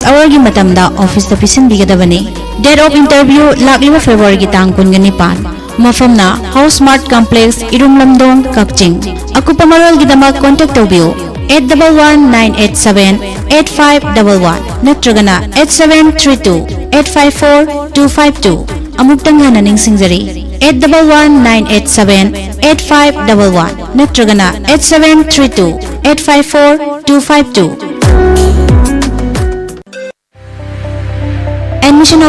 hour gi matamda office da pisin bigadabani. Date of interview laklima February gi tang kungani pan. Mafamna House Smart Complex Irum Lamdong Kakching. Akupa marol gi damak contact tawbiyo 811-987-8511 natragana 8732-854-252 amugtang hananing singjari 811-987-8511 natragana 8732-854-252. Admission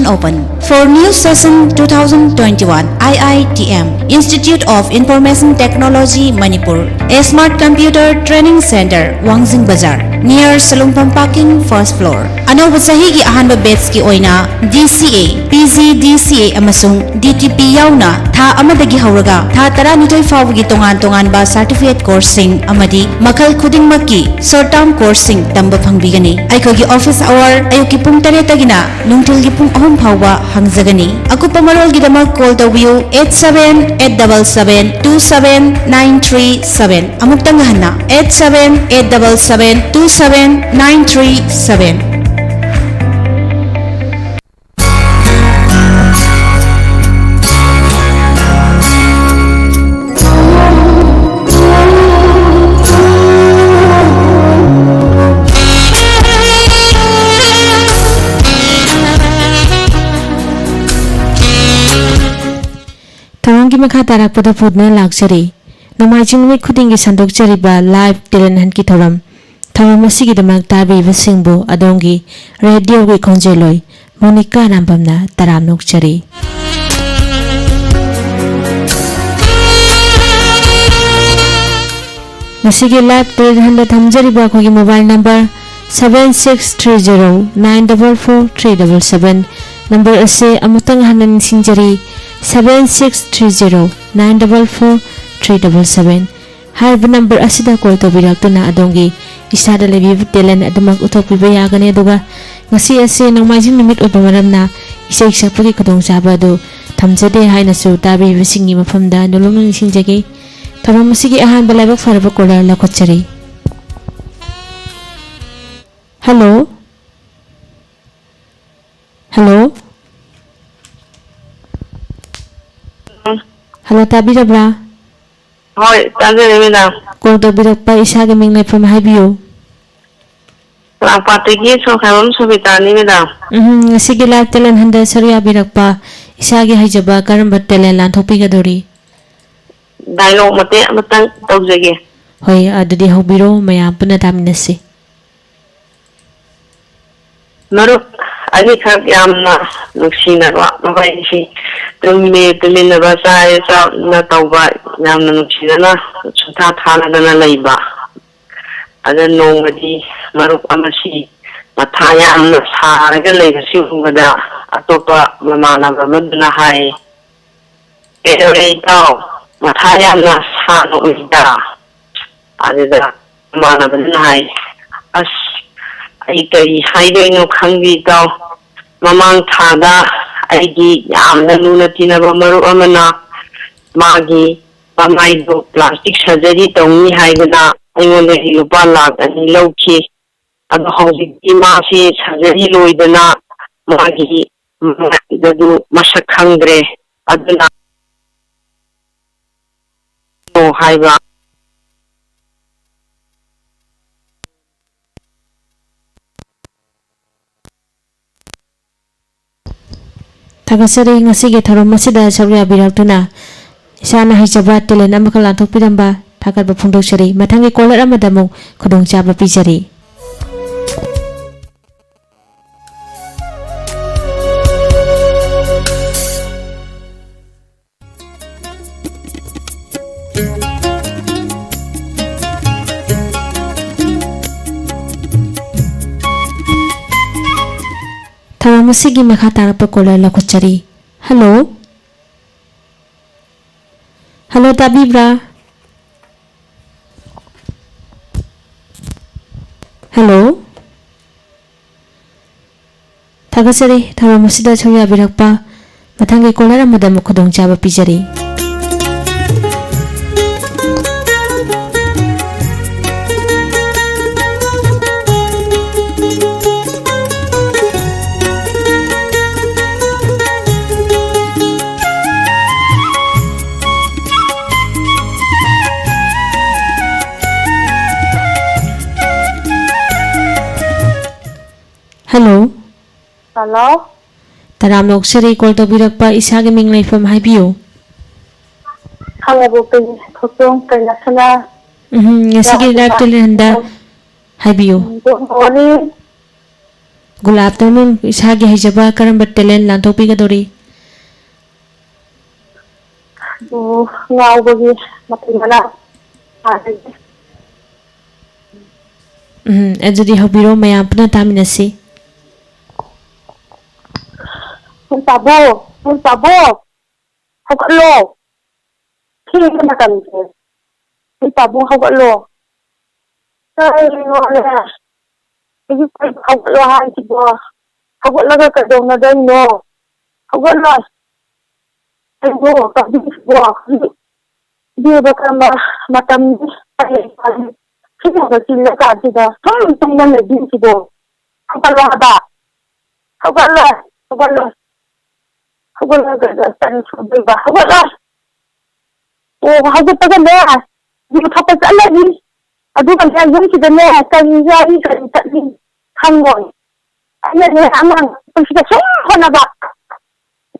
open for new session 2021 IITM Institute of Information Technology Manipur, a smart computer training center Wangjing Bazar near Salungpam Parking first floor. Anoba sahi gi ahanba batch ki oina DCA, PGDCA amasung DTP yauna tha amadagi hauraga tha 12 fawgi tongan ba certificate coursing amadi makhal khuding makki short term coursing tamba phangbigani. Aikogi office hour ayuki pung 3 tagina nungthil gi pung 3 fawba hangjagani. Akupa marol gi damak call tawbiyo 87-877-27937 amuktang hanna 87-877-27937. Tawangi makha tarak pada pudna laksari. Namajing wik khudingi sandok chariba live talent han ki thoram. Thoram asigi damak tabi vasingbo adongi radio wi khonjeloi Monica Rambamna taramnok chari. Nasigi live talent han da thamjariba khogi mobile number 7630944377 number ase amutang hanan singjari 7630944377 harba number asida call tawbirakna adongi isada lebi talent adamak uthokpiba yagani aduga ngasi ase nangmaijing numit oba maramna isai sakpagi khadong chaba adu thamjade haina su tabi bisingi mafamda nolong singjagi thamam asigi ahan balaiba faraba caller lakhotchari. Hello. Hello, tabirabra? Hoi, tabirabra madam. Call tabirapa isage ming from Highview. Lapatigi so khamam subitani madam. Sige live talent handa sarya birakpa isage haijaba karamba talent lan thopigadori. Dialogue mate amatang tawjage. Hoi, adudi hobiro mayam puna taminasi. Marup ani khak yamna nuksina wa mabai si tumme tumina ba sai sa na tawba yamna nuksina na chutha thana dana leiba ada nongadi marup amasi matha yamna saraga leiga si ugada atopa mamana bamadna hai ere taw matha yamna sano uida ada mamana badna hai as ai kai haidoino khangbi taw mamang thada aigi yamna luna tinaba maru amana magi pamaido plastic surgery tawni haibana aingone lupa lakh ani lawki ado hojik imasi surgery loidana magi dadu masak khangdre aduna no haiba Tagasari ngasige tharom masida sabya biraktuna isana haijaba talent amakala thokpiramba thakat bafungdok chari mathangi caller amada muk khudong chaba pijari. Masigi makha tarapa caller lakhotchari. Hello. Hello tabibra. Hello. Tagasari thara masida chawya birakpa mathangi caller amada mukhodong chaba pijari. Hello. Hello? Taramnok Sari call to Birakpa isagi ming from Hibio. Hello, Putong Kanasana. Sige live talenta Hibio. Good morning. Good afternoon. Isagi hijaba karamba talent lang topi kadori. Ngao bagi matimana. Adjudi habiro mayam puna taminasi. Mun tabo. Hawalo. Kini ka makamse. Mun tabo hawalo. Ay, wala. Hindi ko hawalo han si bo. Hawalo ka dong na dong no. Hawalo. Ay, bo, kasi bo. Di ba ka matam ay sige ka sila ka sila. Tung na din si bo. Hawalo ba? Hawalo ka san subi ba? Hawalo. Oh, hawalo pa ka na. Di mo tapos alagi. Adu kan saya yung si dene kan yari kan tadi hangon. Ana ne amang pagka so na ba.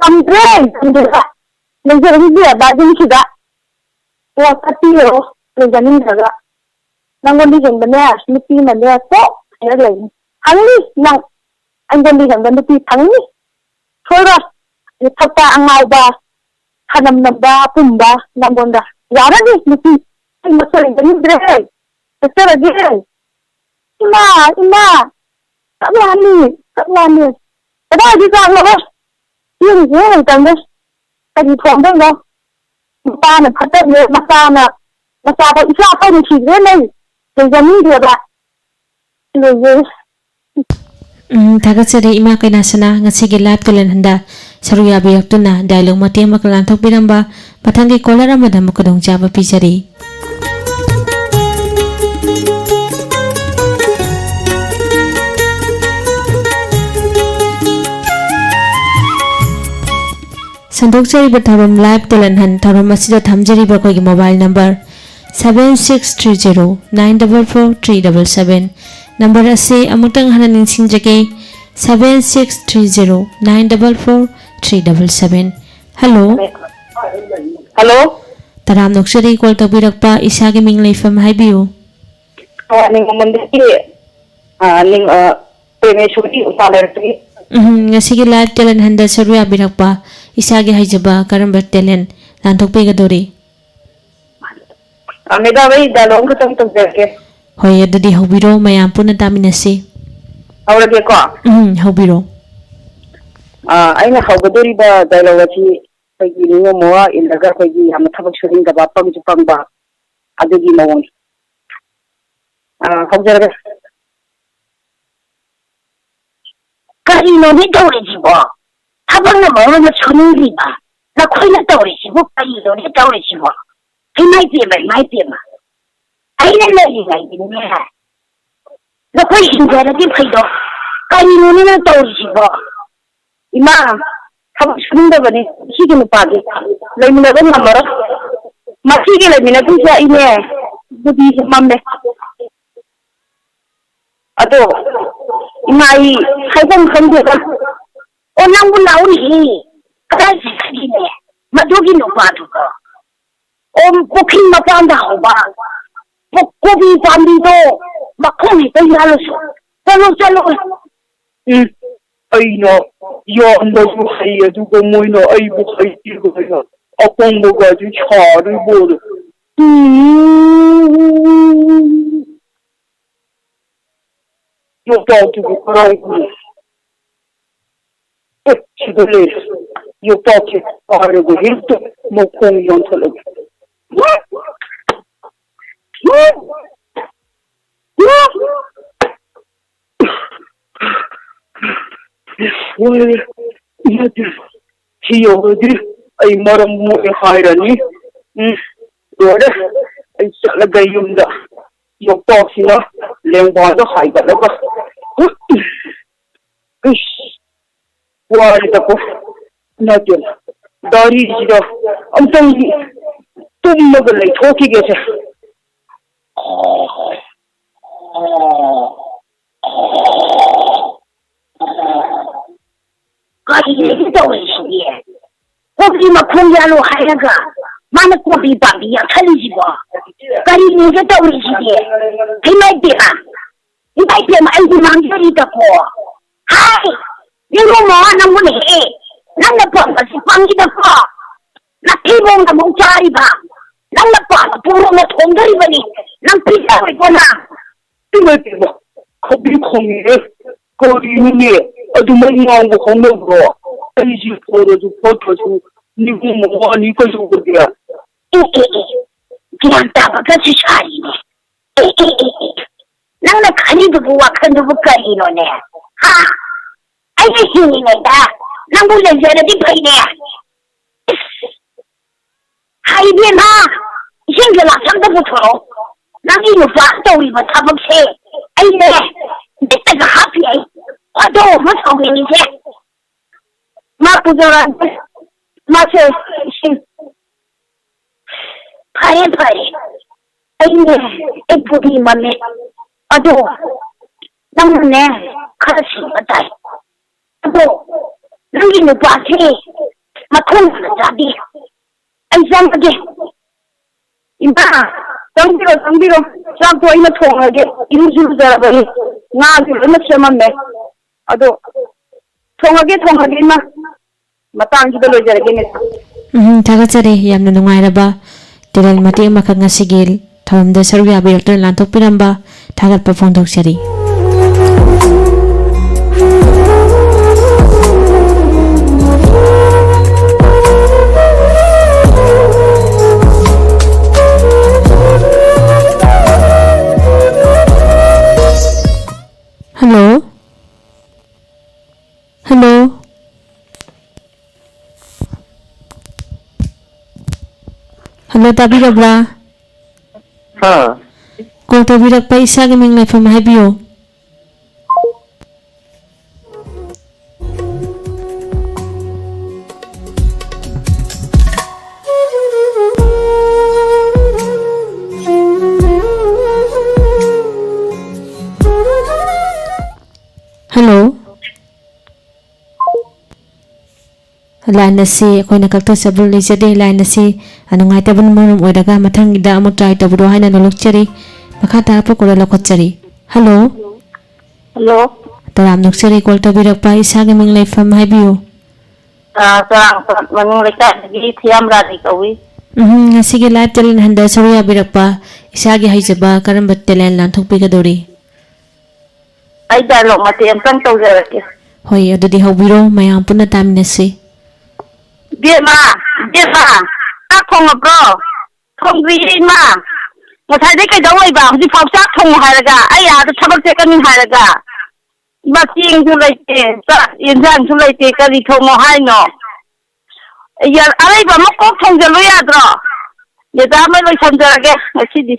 Ambre, ba. Nandiyan dia ba din siya. Wa patiro, nandiyan daga. Nangon di jeng dene slipi na ne to. Ay lai. Hangi nang angon di jeng dene pi hangi. Sora, ipata ang mau ba. Hanam na ba pumba nangon da. Yara ni slipi. Ay masal din dire. Betul lagi. Ima. Tak berani. Ada juga Allah. Ini kan deh. Tadi tuan deh loh. Mana patut dia masa apa isya apa ni sih ni. Jadi dia dah. Jadi. Tagat sari ima kay nasana nga sige live tulen handa saruya biyak tu na dialog mati makalantok pinamba patanggi kolara madam kadong jaba pisari. Sandokjariba tharom live talanhan tharom asida thamjariba koi mobile number 7630944377 number ase amutang hanan ningsingjake 7630944377 hello taram nokshari call tabirakpa isagi minglay from haibiu ning amandiki ning premeshuri usalarti ngasigi live talanhan da sarwa birakpa isagi haijaba karamba talent lanthokpe gadori ameda bai dalong ka tang jake hoy adudi hobiro mayam puna taminasi awrage ko hobiro aina hawgadori ba dalawati pagi ningo moa ilaga pagi am thabak shuring da ba pam jupang ba adugi mawon hawjaraga Kali no ni dawri jibo. Habang na mo na chunuli ba. Na koy na dawri jibo kali no ni dawri jibo. Ay mai pima. Ay na ngai din niya. Na koy hinjara di phaido. Kali no ni na dawri jibo. Ima habang shuning da bani sige no pagi. Lai mina ga namara. Masige lai mina tu ja ine. Budi mamme. Ato Imai haibang khande ba onang bulau ni kai sikhi ne madugi no pa tu ko pokhin ma pam da ho ba kobi pam di do makhong ni tai halo so chalo ai no yo ando bu khai adu ko moi no ai bu khai ti ko no apong bu ga ju cha ri bo yo ta tu ko rai chidole yo ta ki are go hilto mo kong yon thalo Hiyodir ay maram mo hairani dora ay salagay yung da yung toksina lembado haigalaga wari ako natin dari sila ang tangi tumagalay toki gese kopi makhong yalo hayaga mana kopi pambi ya khali jibo kari ni ga tawri jide himai de ma ai di mangjari ta ko hai ni mo mo na mo ne nang na pa si panggi da ko na tibong na mong chari ba nang na pa puro na thongdari bani nang pisa ko na tima kopi khongi kori ni adumai ngong ko no bro ai ji photo ju ni mo ni ko ju ko dia Kianta ba kasi shari ne nang na khani bu wa khan bu kai no ne ha ai ni hini ne da nang bu le jere di bai ne hai bi ma shin ga la sang da bu thoro nang ni mu fa to ri ba ta ba se ai ne de ta ga happy ai wa do ma so ni je ma pu jora ma se shin Pare ai ne e budi mame ado nang ne kasi batai ado nang ni ba se makon na jadi ai jam age imba tangbiro sak to ina thongage iru jara ba nga ju na chemamme ado thongage ma matang ji lo jara ge ne Thagachari yamna nungairaba Tiral mati makang ngasigil thamda saru yabirakta lantok piramba thagat pa phondok chari Hello Hello tabirabra ha Kung tabirak pa isa gaming may pamahabiyo Hello Line na si ako nakakto sa bully siya de line na si ano nga ita ba naman daga matang ida mo try to buduhay na nulog chari makata po kula lakot chari Hello Taram nuk chari kol to birak pa isa gaming life from habiyo Sarang manung leka di thiam ra di kawi sige live talin handa saruya birak pa isa gi haijaba karam battelen lan thukpi ka dori ai dialog mati am kan tau jara ke Hoy adudi hawbiro mayang punna tamina si dia ma a khong bro khong ri ma ngasai dai kai dawai ba hu phau chak thong haraga ai ya da thabak che kan haraga ma ting ju lai te sa yin jan ju lai te ka ri thong mo hai no ya ai ba mo ko thong ja lo ya dro ya da ma lo sam jara ge ngasi di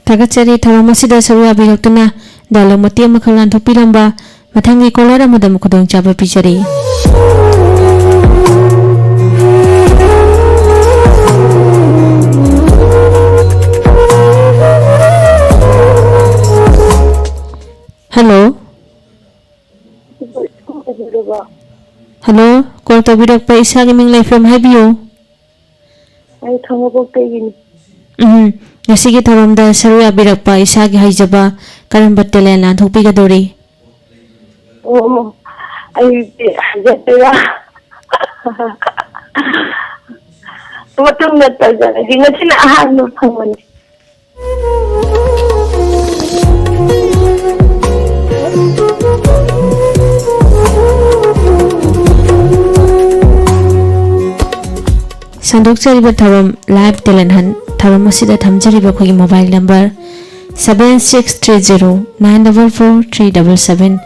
Thagachari thawamasida saruya birakna dalo mati makhalan thopiramba mathangi kolera mudam khodong chaba pichari Hello kol to birak pa isa gaming life from habiyo ai thonga bok te gini Nasigi tharamda saruya birak pa isa gi haijaba karam battelen lan thokpi ka dori ai jatera Watung na ta jara di ngati na ahan no phangman Sandok chariba tharam live talent han tharam asida thamjariba khogi mobile number 7630944377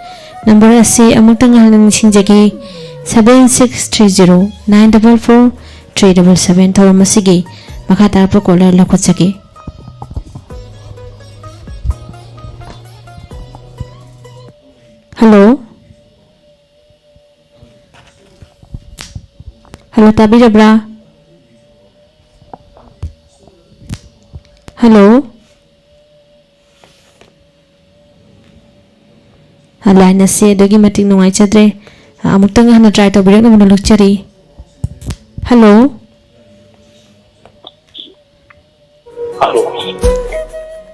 number asi amutang halang singjagi 7630944377 tharam asigi makata pro caller lakhotchagi Hello tabirabra Hello Line na si dogi mating nungai chadre amutang hana try to birak na manulog chari Hello? Hello.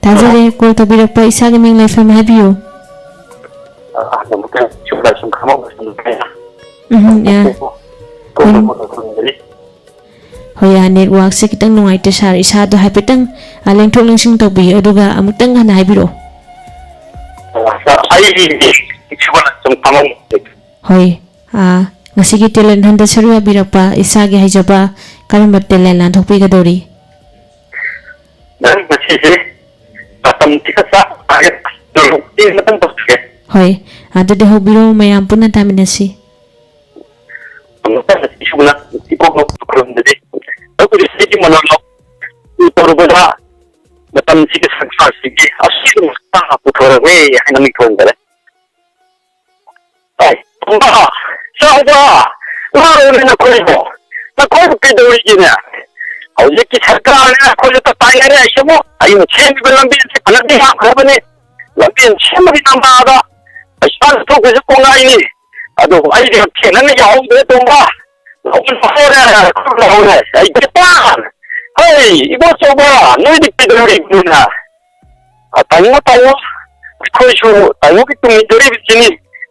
Tazare, call to Birakpa, isagi ming life from have you? Namuka, sudah sum kamu bersamanya. Yeah. Hoya network se kitang nungaite sar isa do haipetang lengthok lengsing tobi aduga amutang hana haibiro. Ai sudah sum kamu. Hoy, ngasigi talent handa saruya birakpa isagi haijaba karamba talent lan thokpi gadori. Dan masih patam tikasa agak dulu ini matang toske. Hoy, adade hobiro mayam punna taminasi. Namuka sudah ipo belum jadi. Aku di sini menolong itu berbeda. Matam tikasa sigi asli mustah aku orang ni yang kami tuan dah. Ay, tumba, siapa? Lalu nak kau nak pergi ni. Awak sekarang ni kau letak tayar ni semua. Ayo cem berlambi anak dia apa ni? Lambi cem beri nama ada. Asal tu kau ini. Aduh, ayo dia kena ni jauh dia tumba. Lawan mana? Kau lawan. Ayo cepat. Hei, ibu coba. Noi dipeduli guna. Tengok tahu. Kau cuba. Tengok kita mencuri di sini.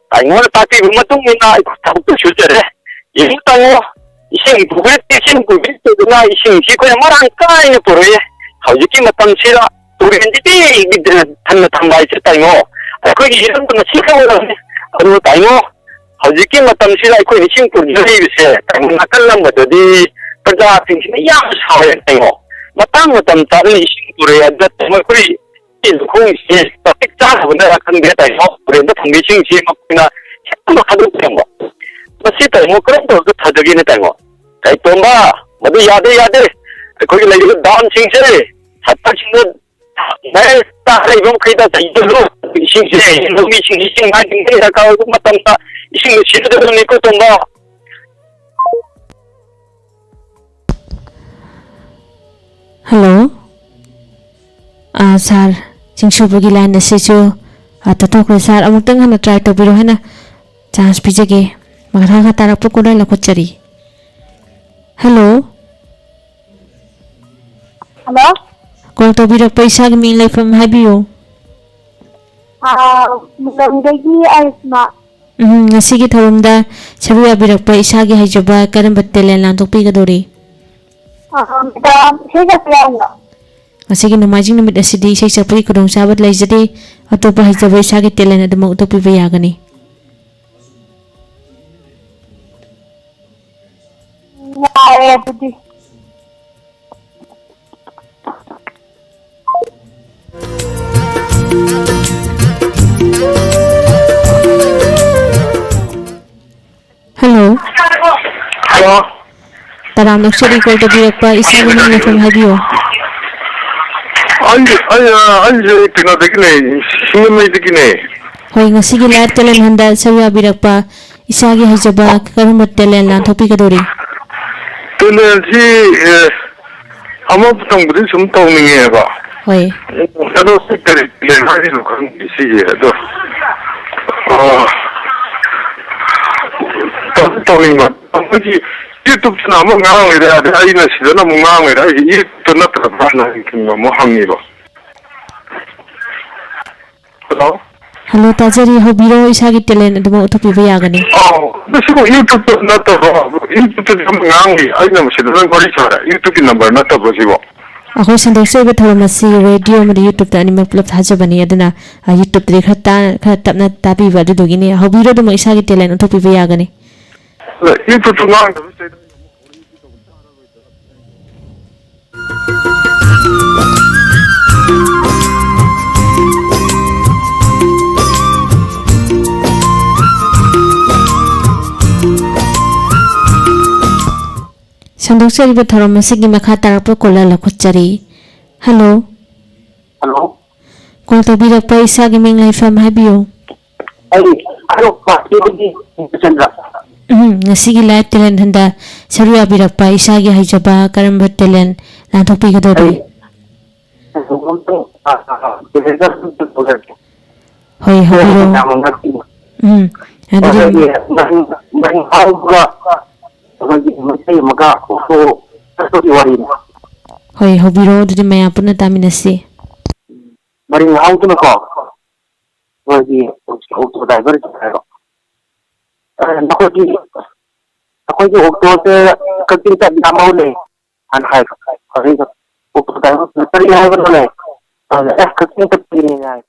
Tengok tapi rumah tu mina ikut tahu tu sudah deh. Ibu tengok. Ising buat tu dengan ising si kau yang marang kau ini pun ya. Kau jadi macam sila turun jadi kita tambah cerita tengok. Aku ini tu masih kau orang. Aduh tengok. Kau jadi macam sila aku ini ising pun jadi bisa. Tengok nakal lama jadi kerja tinggi yang saya tengok. Macam tadi ising pun ya. Tengok aku ini kau ini tapi cara benda akan dia tengok. Benda tanggi ising si makna siapa kadang tengok. Masih tengok kerana tu terjadi ni tengok. Kaya tumba, madu yade. Kau lagi daun cincin, hatta cincin. Saya tak ada ibu kita jadi dulu cincin, dulu cincin macam ni. Kalau tu macam tak cincin cincin tu ni kau tumba. Hello? Sir, cincin pergi lain nasi tu. Tahu kau sir, amutang hana try to biro hana. Chance pijake. Makarang katara po kunai lakot cari. Hello? Hello? Kung to birak pa isagi ming life from habiyo. Magandagi ay na. Sige tawamda sabiya birak pa isagi hajaba karamba telen lang tukpi kadori. Sige siya nga. Sige namajing namit asidi isay sarpagi kudong sabat lai jadi atau pa hajaba isagi telen na damang tukpi bayagani. Ya, budi. Hello? Hello. Taram nagsuri ko to birak pa isagi ming life from habiyo. Anji pinadikini, sinamay dikini. Hoy nga sige lahat telen handa sabiya birak pa isagi hajaba karamba telen lang tukpi kadori. Tulen si ama putang budi sum tahu ni apa. Hoy. Kalau sekali tulen hari tu kan isi je tu. Tahu ni mat. Jadi YouTube nama ngang ada ada ini sih nama ngang ada ini tu nak terapa nak kena mohang ni bah. Hello. Hello tajari hobiro isagi telen aduma utopi bayagani. Besi ko YouTube nak terapa. YouTube tu nama ngang ni. Ini nama sih orang kau cara. YouTube number nak terapa sih bah. Ako sanday sa iba tawamasi radio mo YouTube ta animal plop haja bani aduna YouTube tri khata tapna tapi ba du gini hobiro do mo isagi telen utopi bayagani. YouTube tu ngang. Sandok sa iba tawamasi gi makha tarap kola lakot cari. Hello. Hello. Kung tabirak pa isagi ming life from habiyo. Hello. Ini Chandra. Ngasigi lahat telen handa saruya birak pa isagi hajaba karamba telen lang topi kadori. Hoy hobiro. ꯑꯩꯈꯣꯏꯒꯤ ꯃꯩꯇꯩ ꯑꯃꯒ auto ꯆꯠꯄꯒꯤ ꯋꯥꯔꯤꯅꯤ ꯍꯣꯏ ꯍꯧꯕꯤꯔꯣ ꯑꯗꯨꯗꯤ ꯃꯌꯥꯝ ꯄꯨꯟꯅ ꯇꯥꯃꯤꯟꯅꯁꯤ ꯃꯔꯤꯡ ꯍꯥꯎꯗꯨꯅꯀꯣ ꯑꯩꯈꯣꯏꯒꯤ auto ꯗ꯭ꯔꯥꯏꯚꯔꯁꯤ ꯍꯥꯏꯔꯣ ꯑꯩꯈꯣꯏꯒꯤ ꯑꯣꯛꯇꯣꯁꯦ ꯀꯛꯆꯤꯡ ꯆꯠꯅꯕꯅꯦ ꯍꯥꯏꯅ ꯍꯥꯏꯕ ꯑꯗꯨꯒ ꯑꯣꯛꯇꯣ ꯗ꯭ꯔꯥꯏꯚꯔ ꯀꯔꯤ ꯍꯥꯏꯕꯅꯣꯅꯦ ꯀꯛꯆꯤꯡ ꯆꯠꯄꯒꯤꯅꯦ ꯍꯥꯏ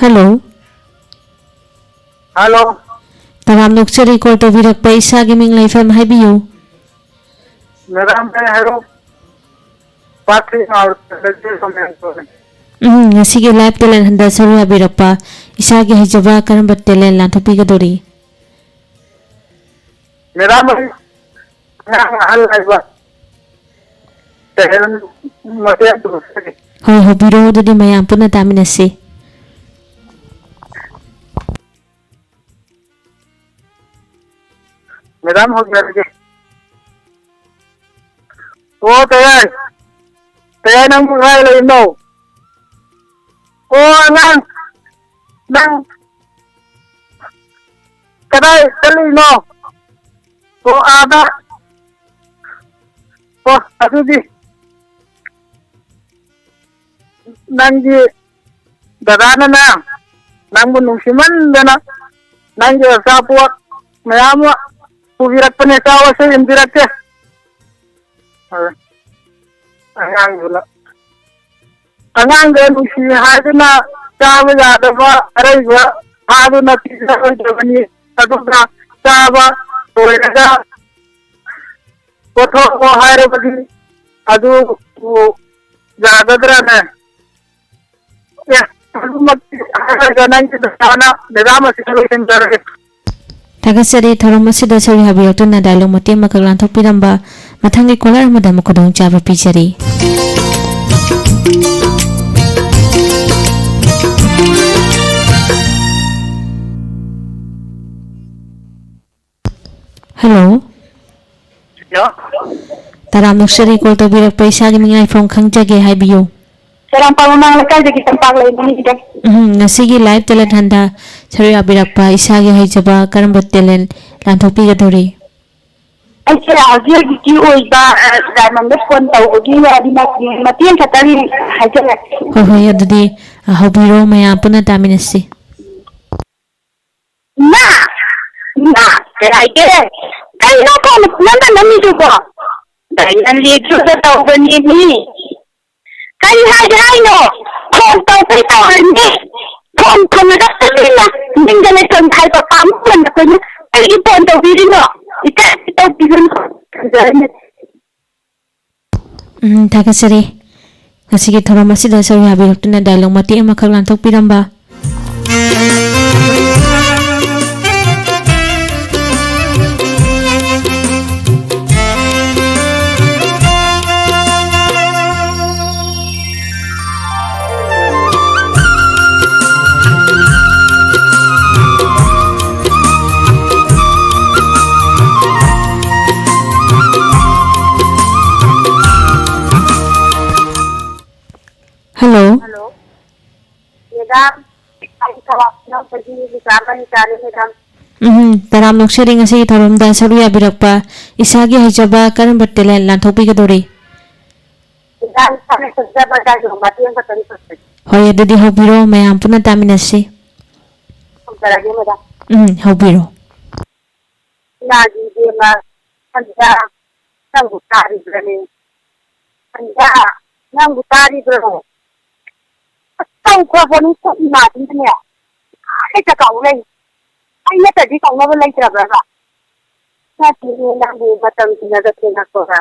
Hello. Hello. Taram nokchari call tawbirakpa isagi ming laifam haibiyu. Madam Hero. Patri or Ngasigi live talent handa saru habirakpa isagi hijaba karamba talent lanthopigadori. Madam hal laiba. Tahan matya tu. Hoi hobiro dudi mayam punna taminasi. Madam ho gaya ke. Oh tayan. Tayan ang mukha lain mo. Oh nang kadai tali no. Oh ada. Oh aduh di. Nangji dadana na. Nang bunung siman dana. Nangji sapuat mayama. Pugirak pa niya tawa sa indirak siya. Angang ganun siya hado na tawa yada ba aray ba hado na tisa ko jabani ato na tawa tuloy na siya koto ko hayre bagi ado yada dra na ya ado maghanang kita sana nirama situation dara Tagasari thorom asida sari habiratuna dialog mate makaglan thopiramba mathangi kolar amada makodong chaba pijari. Hello. Hello? Taram nokchari call tawbirakpa isagi ming laifam khangjage haibiyu. Sarang pangunang lakay di kitang paglay mo ni Ngasigi live talent handa saru habirakpa isagi hijaba karamba talent lanthopigadori. Ay siya hajir ki oiba diamond phone tawgi wadi matiyan sa tali hajir. Hoi adudi hobiro mayam punna taminasi. Na kaya kaya na ko nanda nami ko dahil lido sa tawgan ni kaya hajay no kung tawag tawag ni kung kumagatan na hindi ganito kahit pa pamulan ako niya ay ipon tawagin no ito bigyan ko Tagasari ngasigi thorom asida saru habiratuna dialog mate makaglan thopiramba. Hello. Madam, ay tawag na pwede isama ni Kari, madam. Taram nokchari ngasigi thoromda saru habirakpa isagi hijaba karamba talent lanthopigadori. Dahil sa mga sasabaga yung matiyan sa tali sa Hoi adudi hobiro mayam punna taminasi. kung talaga, madam. Hobiro. Lagi di handa ng butari bro. Handa ng butari bro. Ang kwa ni sa natin niya. Ay sa kaulay. Ay natadi kang nawalay trabaho. Sa tingin lang di batang tinagatin ako ha.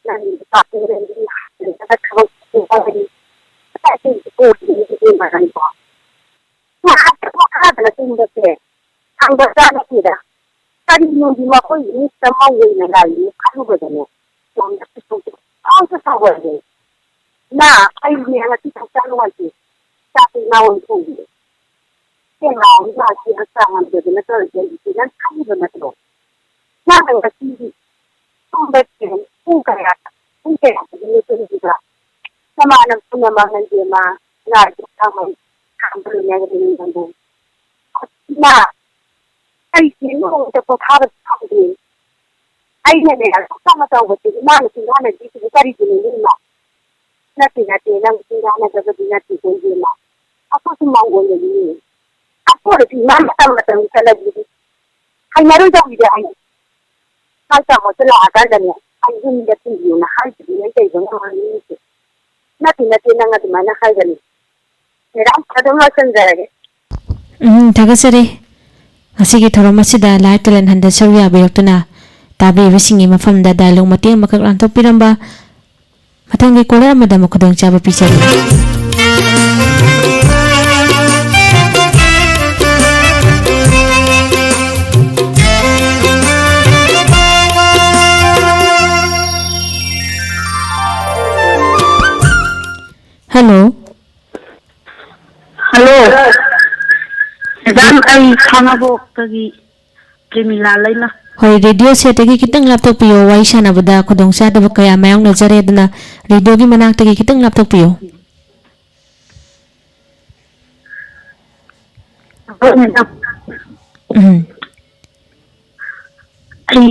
Nang papirin din. Nagkakawag din. Sa tingin ko din maran ko. Lahat ko kada na tindak eh. Ang basa na sila. Tadi nung di mo ko ini sama way na lalim. Ano ba ganyan? Yung nagsusunod. ꯁꯥꯎꯁꯨ ꯁꯥꯎꯒꯜꯂꯦ ꯅ ꯑꯩꯅꯦ ꯉꯁꯤ ꯍꯛꯆꯥꯡ ꯅꯨꯡꯉꯥꯏꯇꯦ ꯆꯥꯛꯁꯤ ꯉꯥꯎꯅ ꯊꯣꯡꯕꯤꯌꯦ ꯉꯥꯎꯅꯤ ꯂꯥꯛꯀꯦ ꯍꯛꯆꯥꯡ ꯉꯝꯗꯗꯅ ꯇꯧꯔꯤꯁꯦ ꯑꯩꯁꯦ ꯅꯪ ꯈꯪꯉꯤꯕ ꯅꯠꯇ꯭ꯔꯣ ꯅꯪꯅ ꯉꯁꯤꯗꯤ ꯇꯨꯝꯕꯁꯦ ꯄꯨꯡ ꯀꯌꯥꯗꯒꯤ ꯂꯦꯞꯄꯤꯕ ꯅꯃꯥꯟꯅꯕ ꯄꯨꯝꯅꯃꯛ ꯅꯪꯗꯦꯃ ꯉꯥꯏꯗꯤ ꯊꯥꯡꯕꯂꯨꯅꯦꯒꯗꯤ ꯅꯪꯕꯨ ꯏꯃꯥ ꯑꯩꯁꯦ ꯅꯣꯡꯃꯗ ꯄꯣꯊꯥꯕ ꯐꯪꯗꯦ ꯑꯩꯅꯅꯦ ꯍꯛꯆꯥꯡ ꯇꯧꯕꯁꯦ ꯏꯃꯥꯅ ꯆꯤꯡꯒꯥꯟꯅꯗ꯭ꯔꯤꯁꯤꯕꯨ ꯀꯔꯤꯒꯤꯅꯣ ꯏꯃꯥ ꯅꯠꯇꯦ ꯅꯪ ꯆꯤꯡꯒꯥꯟꯅꯗꯕꯗꯤ ꯅꯠꯇꯦ ꯏꯃꯥ ꯑꯩꯈꯣꯏꯁꯨ ꯃꯥꯡꯒꯣꯟꯗꯒꯤꯅꯦ ꯑꯩꯈꯣꯏꯗꯤ ꯏꯃꯥ ꯃꯇꯝ ꯆꯠꯂꯗꯤ ꯍꯩꯅꯔꯣꯏꯗꯧꯔꯤꯗꯤ ꯑꯩ ꯃꯥꯏ ꯇꯥꯃꯣꯁꯨ ꯂꯥꯛꯑꯀꯥꯟꯗꯅꯦ ꯑꯩ ꯌꯨꯝꯗ ꯊꯤꯟꯕꯤꯌꯨꯅ ꯍꯥꯏꯗꯨꯗꯤ ꯅꯪ ꯀꯩꯗꯧ ꯉꯝꯍꯟꯅꯤꯡꯉꯤꯁꯦ ꯅꯠꯇꯦ ꯅꯪ ꯑꯗꯨꯃꯥꯏꯅ ꯍꯥꯏꯒꯅꯤ ꯃꯦꯗꯥꯝ ꯑꯗꯨꯝ ꯂꯣꯏꯁꯤꯟꯖꯔꯒꯦ ꯊꯥꯒꯠꯆꯔꯤ ꯉꯁꯤꯒꯤ ꯊꯧꯔꯝ ꯑꯁꯤꯗ ꯂꯥꯏꯚ ꯇꯦꯂꯦꯟ ꯍꯟꯗ ꯁꯔꯨꯛ ꯌꯥꯕꯤꯔꯛꯇꯨꯅ ꯇꯥꯕꯤꯔꯤꯕꯁꯤꯡꯒꯤ ꯃꯐꯝꯗ ꯗꯥꯏꯂꯣꯒ ꯃꯇꯦꯛ ꯑꯃꯈꯛ ꯂꯥꯟꯊꯣꯛꯄꯤꯔꯝꯕ ꯃꯊꯪꯒꯤ ꯀꯣꯂꯔ ꯑꯃꯗ ꯑꯃꯨꯛ ꯈꯨꯗꯣꯡꯆꯥꯕ ꯄꯤꯖꯔꯤ हेलो हेलो मैडम आई खानाबोक्तगी प्रेमिला लेना ꯍꯣꯏ ꯔꯦꯗꯤꯑꯣ ꯁꯦꯠꯇꯒꯤ ꯈꯤꯇꯪ ꯂꯥꯞꯊꯣꯛꯄꯤꯌꯣ ꯋꯥꯔꯤ ꯁꯥꯟꯅꯕꯗ ꯈꯨꯗꯣꯡꯆꯥꯗꯕ ꯀꯌꯥ ꯃꯥꯌꯣꯛꯅꯖꯔꯦ ꯑꯗꯨꯅ ꯔꯦꯗꯤꯑꯣꯒꯤ ꯃꯅꯥꯛꯇꯒꯤ ꯈꯤꯇꯪ ꯂꯥꯞꯊꯣꯛꯄꯤꯌꯣ मैडम ꯎꯝ आई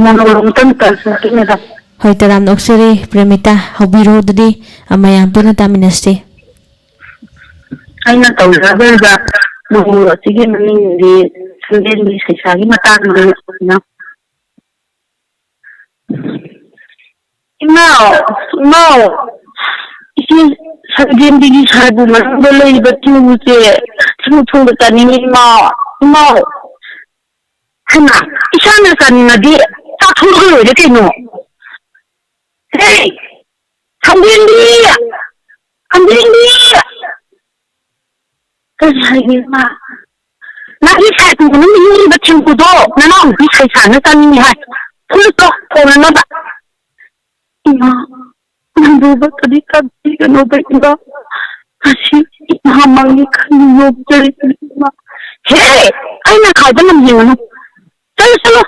मनोरंजन कर सकते मैडम ꯍꯣꯏ ꯇꯔꯥꯝꯅ ꯑꯣꯛꯆꯔꯤ ꯄ꯭ꯔꯦꯃꯤꯇꯥ ꯍꯧꯕꯤꯔꯣ ꯑꯗꯨꯗꯤ ꯃꯌꯥꯝ ꯄꯨꯟꯅ ꯇꯥꯃꯤꯟꯅꯁꯤ ꯑꯩꯅ ꯇꯧꯖꯕꯗ ꯃꯍꯨꯔ ꯑꯁꯤꯒꯤ ꯃꯃꯤꯡꯗꯤ ꯁꯟꯗꯦꯟꯒꯤ ꯁꯩꯁꯥꯒꯤ ꯃꯇꯥꯡꯗ ꯏꯃꯥꯎ 이게 상견비기 살고 만들어 이거 튀우지 생통도 따니니 이마 하나 이샤는 따니나디 다 통으로 이렇게 놓 헤이 상견비 그래서 이마 나이 살고는 이거 친구도 나는 우리 세상을 따니니 하 그래서 보는 봐 이마 Nandubot tadi kami kanobay iba. Kasi inahamangin kaniyog dari iba. Hey! Ay nakauba naman yun. Salo!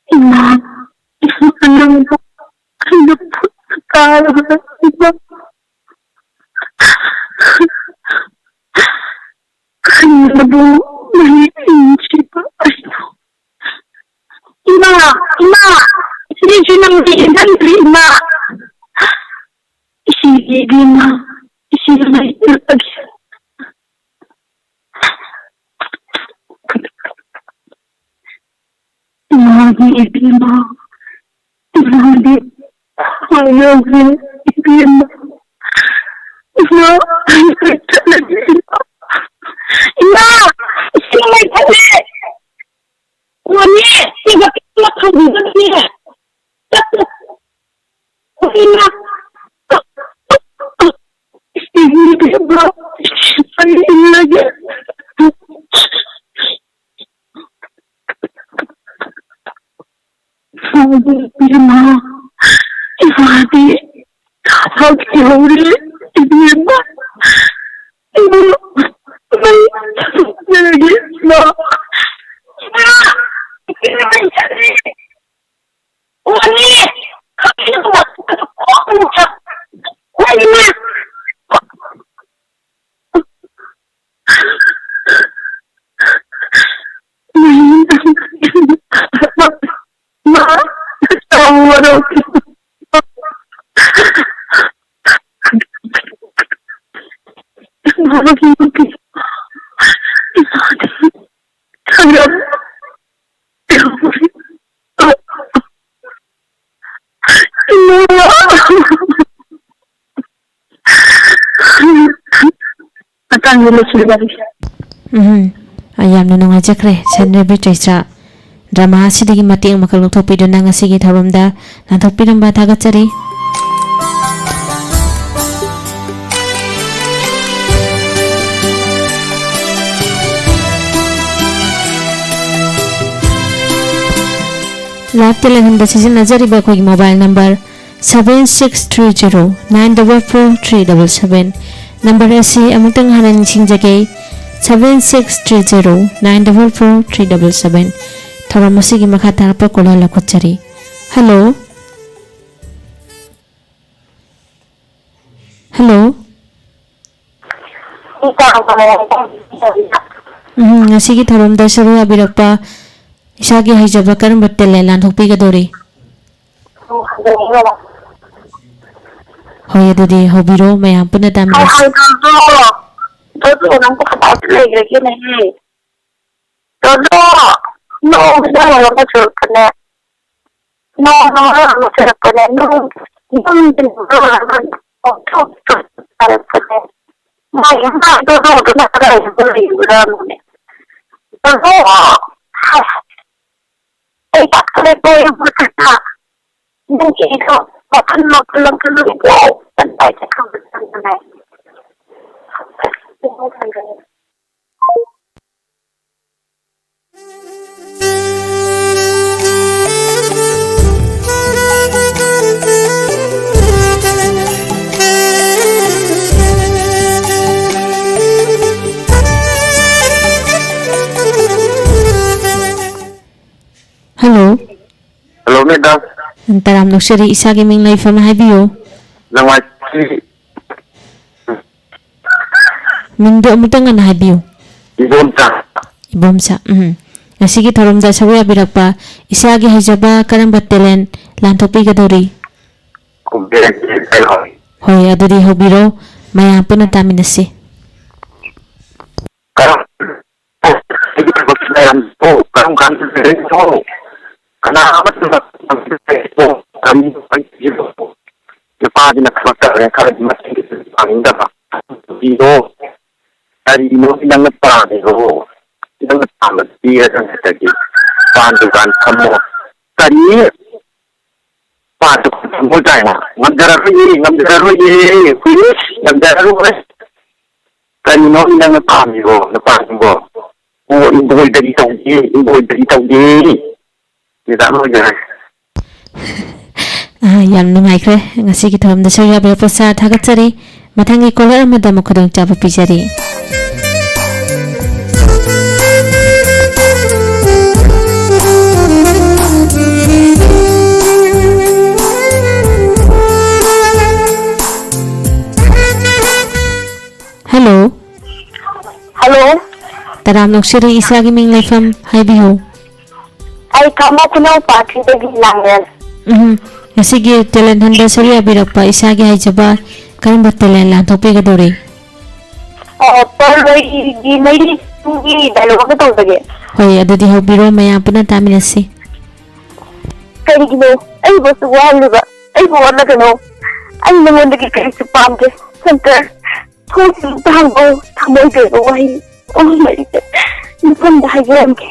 Ina, isanang mo. Kanapot na kala na iba. Kanina mo, nahiinsi pa. Ima, sige nang diinan Ima. Sige Ima, sige na itag. Ima, Ima, ayaw din Ima. Ima, Ima, sige na itag. Wani, tiga kita kabugan niya. Wala. Hindi ba? Ay, ilagay. Sabi, Ima. Ibadi. Kapag ihuli. Ima. Ima. May lagi. Ima. Wani, kapag wani ma, tawa ꯌꯥꯝꯅ ꯅꯨꯡꯉꯥꯏꯖꯈ꯭ꯔꯦ ꯁꯟꯔꯦꯕꯤ ꯆꯩꯁ꯭ꯔꯥ drama ꯑꯁꯤꯗꯒꯤ ꯃꯇꯦꯡ ꯑꯃꯈꯛ ꯂꯧꯊꯣꯛꯄꯤꯗꯨꯅ ꯉꯁꯤꯒꯤ ꯊꯧꯔꯝꯗ ꯂꯥꯟꯊꯣꯛꯄꯤꯔꯝꯕ ꯊꯥꯒꯠꯆꯔꯤ live ꯇꯦꯂꯦꯟꯍꯟꯕ ꯁꯤꯖꯤꯟꯅꯖꯔꯤꯕ ꯑꯩꯈꯣꯏꯒꯤ mobile number 7630944377 number ꯑꯁꯤ ꯑꯃꯨꯛꯇꯪ ꯍꯟꯅ ꯅꯤꯡꯁꯤꯡꯖꯒꯦ 7630944377 ꯊꯧꯔꯝ ꯑꯁꯤꯒꯤ ꯃꯈꯥ ꯇꯥꯔꯛꯄ ꯀꯣꯜ ꯂꯧꯈꯠꯆꯔꯤ hello hello ngasi thorom da saru abirakpa isagi haijaba karam battele lan thokpi gadori hoy adudi hobiro mayam puna tam Hello. Hello, madam. Taram nuksari isagi ming laifam haibiyo. Namai. Mingdo amutangan haibiyo. Ibomsa. Ngasigi thorom da sawi abirakpa isagi haijaba karam battelen lantopi gadori. Hoy adudi hobiro mayam puna taminasi. Karam kan karena amat kami cepat nakakta kalau masih angin dah itu dari yang lepas itu yang lepas dia kan jadi pandukan kamu tadi pandukan kamu jangan ngambil finish ngambil kan yang lepas itu oh ibu dari tahu tidak mau jangan yam nungaikre ngasigi thorom da sawi abirakpa sa thagatsari mathangi kolar amada mukhodong chaba pijari Hello. Hello. Taram nuksari isagi ming laifam haibiyo. Ay kama kuno party de gilangan. Ngasigi talent handa sari abirakpa isagi haijaba karam battelen lan thokpi gadori. Pero di may di dialogue to bage. Hoy adudi hobiro mayam puna taminasi. Kaya gino ay boss wala ay wala gano. Ay naman nagi kay sa pamke center. Kung tahango tamoy de wai. Oh my god. Nipon dahil ke.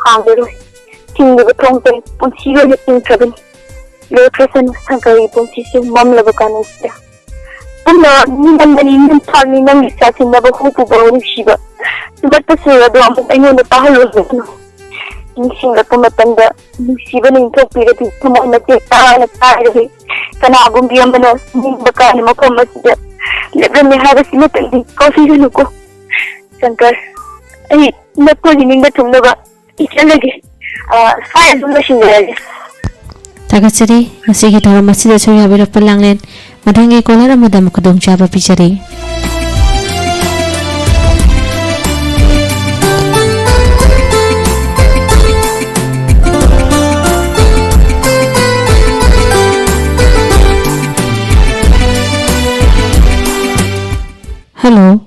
Hangero. Tinggal tongteng pun siyo ni tingkaban. Lepasan sangkai pun sisi mam labakan usia. Puna ni thani nang isa sinna ba hu pu baru siba. But the sura do am ay no tahalo no. Sing la pumatanda siba ning tok pira ti tuma na ti ta ri. Kana agum biyam bana ning bakan mo ko masida. Lebran ni haras ni tandi coffee no ko. Sangkar ay napo ning ba tumna ba. Isalagi. Saya dulu sendiri. Thagatsari ngasigi thorom asida sawi abirakpa langlen mathangi kolar amada mukhodong chaba pijari Hello.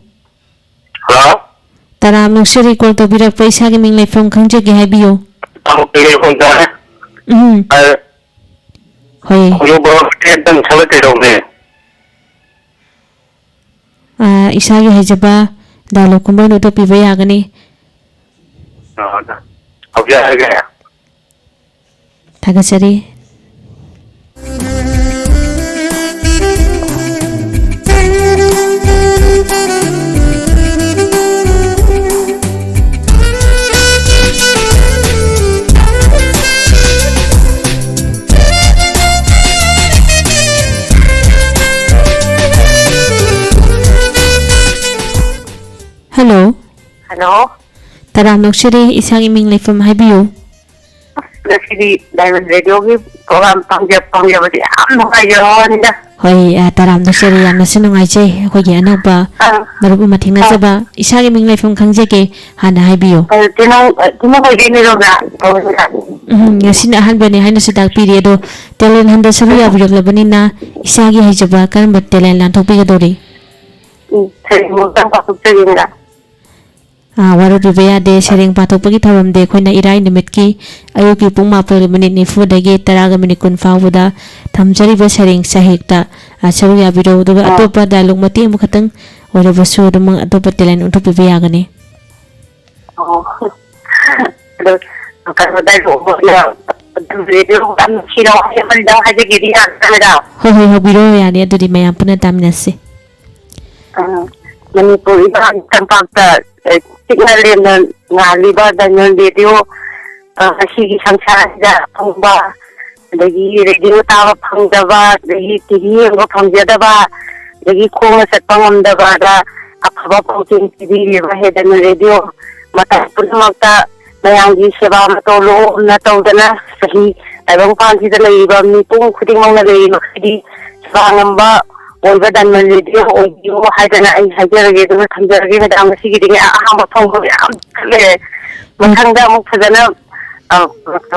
Hello. Taram nuksari kol tobirakpa isagi ming laifam khangjagi haibiyo. Kamu pilih kontak. Hoy. Kamu bawa tentang sahaja tidak ni. Isagi haijaba dalo kumbai no to piba yagani. Apa ya? Thagatsari Hello. Taram nuksiri isang iming leifam haibiyo. Ngasidi Diamond Radio ki program pangjabati yam nungayo nida. Hoi taram nuksiri yam nasinungaijay akoigi anauba marup ama thengnajaba isang iming leifam khangjage hana haibiyo. Tinong hoigi niroga. Ngasina ahanbani hainasu takpiri ado talent handa saru yabiraklebanina isagi haijaba karamba talent lanthokpigadori. Sering mutang pasukjagina. Waru bibaya de sering pathokpagi tharam de khoina irai nimitki ayuki pung 4 minute nifu dagi 10 minute kun fawda thamjariba sering sahekta saru yabiro duga atopa dialogue mati amu khatang warabasu dumang atopa talent unthok bibaya gani. Kalau dialogue ya radio kan siro hamal daw hajagiri ada. Hoi biro yani adudi mayam puna taminase. Manipur ibang tampakta signalin ngaliba Diamond Radio asigi sangsarada pangba dagi radio tawa pangdaba dagi TV ngo pangjadaba dagi khonga satpangam-daba da afaba pangting TV ba he Diamond Radio mata punamakta mayanggi seba matolo na tawdana sahi taibang pansida leiba mipung khudingmang na leiba khidi sangamba oiba Diamond Radio oiyo haidana ai haijarage dum thamjarage madam sigidi ahamba phongbo yam le mathangda amuk phajana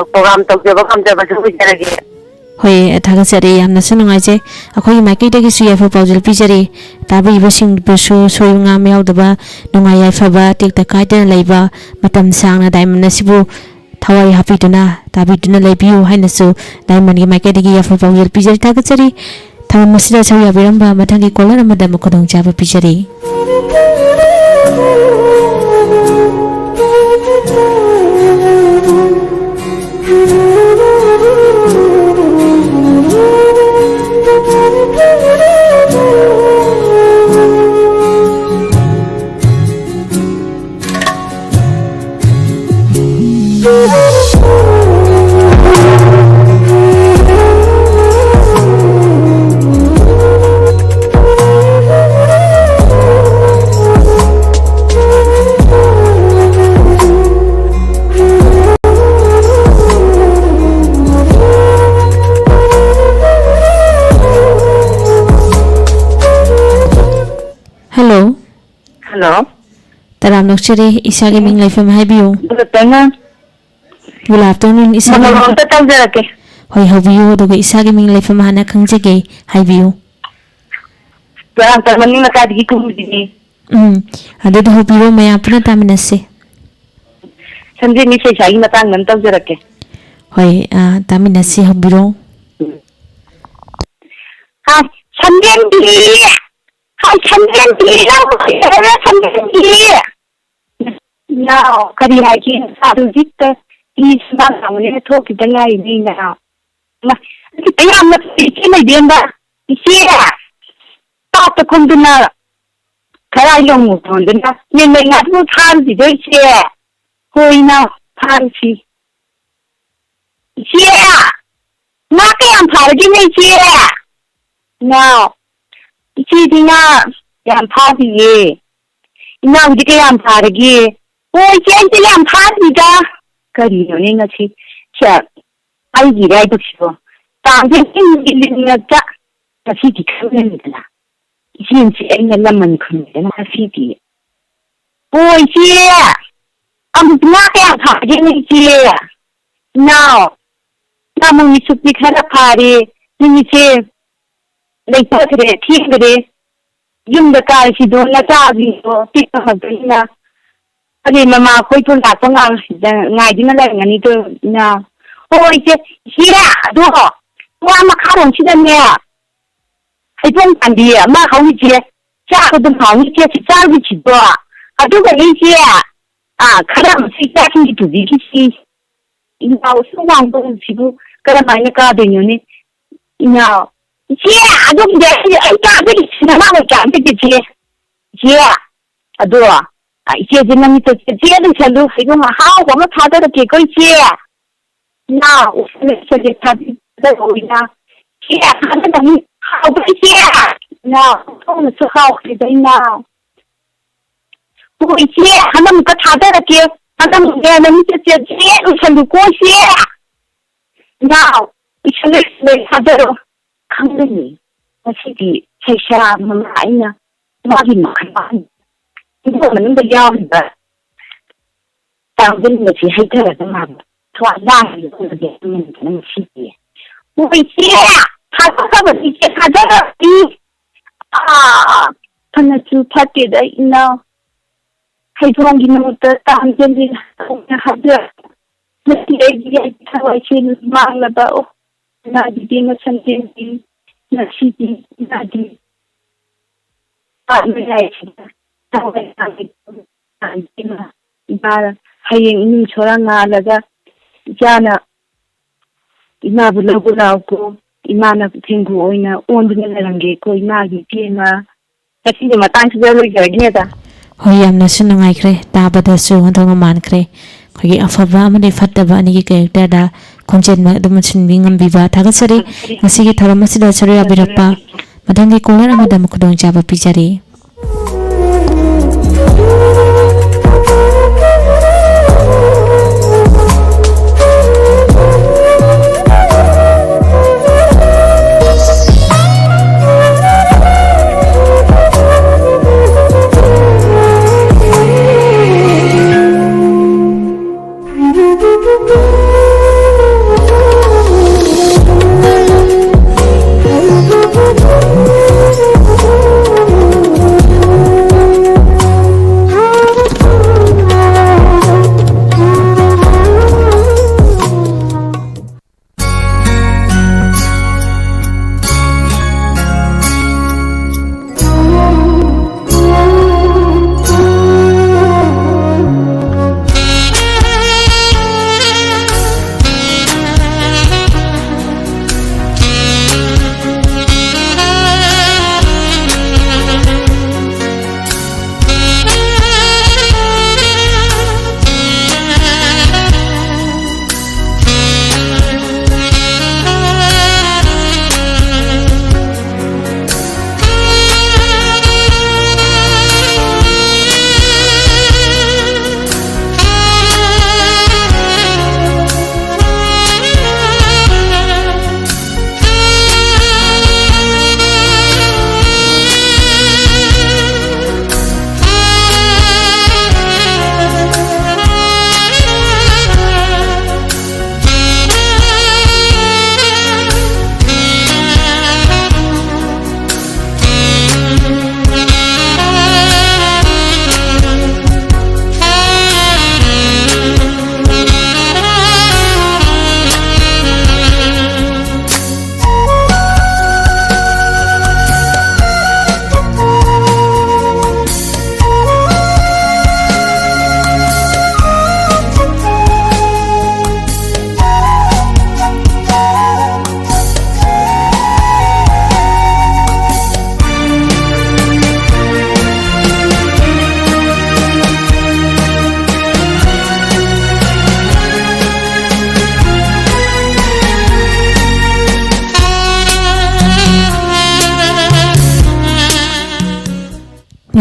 program tawjaba kamjaba jujarage. Hoi thagasari yamna sunungaije akhoi maiki dagi su yafa paujal pijari tabi ibasing besu soyunga meyawdaba nungai yafaba tikta kaidana leiba matam sangna Diamond nasibu thawai hapiduna tabiduna leibiu hainasu Diamond gi maiki dagi yafa paujal pijari thagasari Tharam masida saru yabiramba mathangi kolar amada mukhodong chaba pijari. Hello. Hello. Taram nuksiri isagi ming leifam haibiyo. Good afternoon isagi. Mama ta tawjarake. Hoi habiyo duga isagi ming leifam hana khangjage haibiyo. Yang termani maka digi kumudi. Adu do hobiro maya puna taminase. Samje ni sai matang nan tawjarake. Hoi taminase hobiro. Ha samjendi. Hai samjendi now kari haji sadu jitta is bangamne thoki dangai ni na ma ayam na ti mai demba isia ta kunduna kara yong tonduna ni mai ngat mu than ji dei sia hoina than chi sia ma ke am phar ji nei sia now isi dinga yam phadi ye ina udi ke yam pharagi oi chen te yam phadi da kari no ne ngachi cha ai gi rai duksho ta je in na ta ta fi ti khune ni la isi chi ai na lamman khune na fi ti oi che am na ke yam phadi ni che now na mo ni su pi khara phari ni che They put it here, Yum the car, she don't let out the pick of her dinner. I mean, Mamma, quite on that one, I didn't let any to now. Oh, it's here, do her. Why, Macaron, she done there. I don't idea, my how we get, Jack of the pound, we get it out which you do. I do believe here. Karam, see, taking it to the in our so long, people, Karamina garden unit. Now, yeah, I don't get it. I can't be I can't be it. Yeah, I do. I said, the money to the theater, I don't know how I'm not part of the cake. Yeah, now, let's say the party. Yeah, how yeah, now, so how is it now? 이제 하나부터 닫아갈게. 하나부터 너무 째째 우선도 꼬시. 나 이천을 닫아로 강릉이 어시기 제샤 뭐 아니냐. 막이 막한 이거는 뭐 야운다. 당근 것이 해결하는 말. 좋아야지 그게 되는 시기. 이제 닫아가면 이제 닫아가기. 하나씩 파티다 있나. 해동기는부터 땀전지 하자. 얘기해 타와시는 말라봐오. 나디 딩어 선생님 나시디 나디 아메라이시다. 타와이하기 안티마 이발 하행 이님 저랑 나라가 자나 이마부 러고 나오고 이마나 탱구 오이나 온드는 게 이마기 피마 kasi matangsiya lo yageda hoi yamna su nangai kre tabada su hondong man kre khogi afaba amani fattaba ani ki character da konchen ma dum chin bingam biba thagasari ngasi gi thoram asida chari abirakpa madangi kolar amada mukudong jaba pijari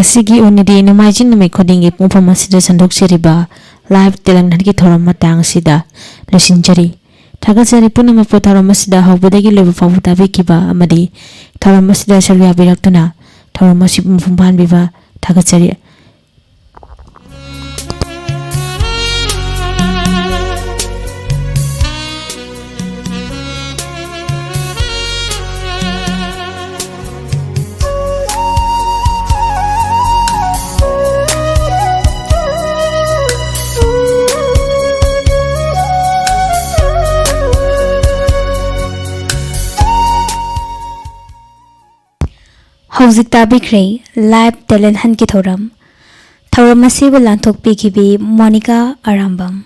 Ngasigi unidi namajin nami kodingi pungpama sida sandok siriba live telam nanki thoram matang sida lusinjari thagasari punama po thoram sida hawbadagi leba fawu tabi kiba amadi thoram sida salya biraktuna thoram si pungpan biba thagasari Hauzik tabikre live talent han ki thoram asibu lanthok pi khibi Monica Arambam